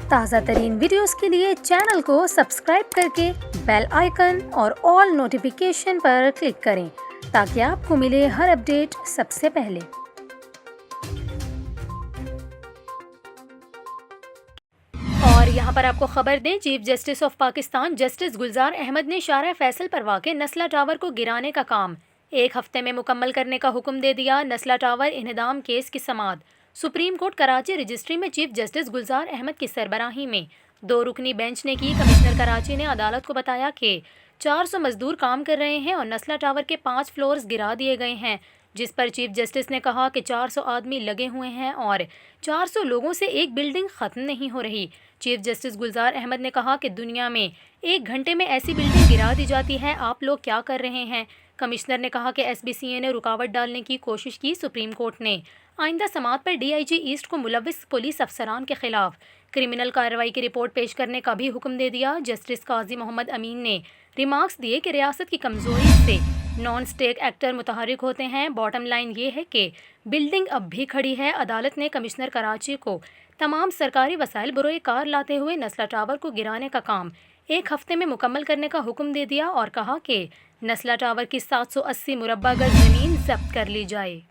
ताज़ा तरीन वीडियोस के लिए चैनल को सब्सक्राइब करके बेल आइकन और ऑल नोटिफिकेशन पर क्लिक करें ताकि आपको मिले हर अपडेट सबसे पहले। और यहाँ पर आपको खबर दें, chief justice of Pakistan justice Gulzar Ahmed ने शारा फैसल पर वाक़े नस्ला टावर को गिराने का काम 1 हफ्ते में मुकम्मल करने का हुक्म दे दिया। नस्ला टावर इन्हदाम केस की समाअत सुप्रीम कोर्ट कराची रजिस्ट्री में चीफ जस्टिस गुलजार अहमद की सरबराही में 2 रुकनी बेंच ने की। कमिश्नर कराची ने अदालत को बताया कि 400 मजदूर काम कर रहे हैं और नस्ला टावर के 5 फ्लोर्स गिरा दिए गए हैं, जिस पर चीफ जस्टिस ने कहा कि 400 आदमी लगे हुए हैं और 400 लोगों से एक बिल्डिंग ख़त्म नहीं हो रही। चीफ जस्टिस गुलजार अहमद ने कहा कि दुनिया में 1 घंटे में ऐसी बिल्डिंग गिरा दी जाती है, आप लोग क्या कर रहे हैं। कमिश्नर ने कहा कि SBCA ने रुकावट डालने की कोशिश की। सुप्रीम कोर्ट ने आइंदा समाअत पर DIG ईस्ट को मुलव्विस पुलिस अफसरान के खिलाफ क्रिमिनल कार्रवाई की रिपोर्ट पेश करने का भी हुक्म दे दिया। जस्टिस काजी मोहम्मद अमीन ने रिमार्क्स दिए कि रियासत की कमज़ोरी से नॉन स्टेक एक्टर मुतहरिक होते हैं। बॉटम लाइन ये है कि बिल्डिंग अब भी खड़ी है। अदालत ने कमिश्नर कराची को तमाम सरकारी वसाइल बरोए कार लाते हुए नस्ला टावर को गिराने का काम 1 हफ्ते में मुकम्मल करने का हुक्म दे दिया और कहा कि नस्ला टावर की 780 मुरब्बा गज ज़मीन जब्त कर ली जाए।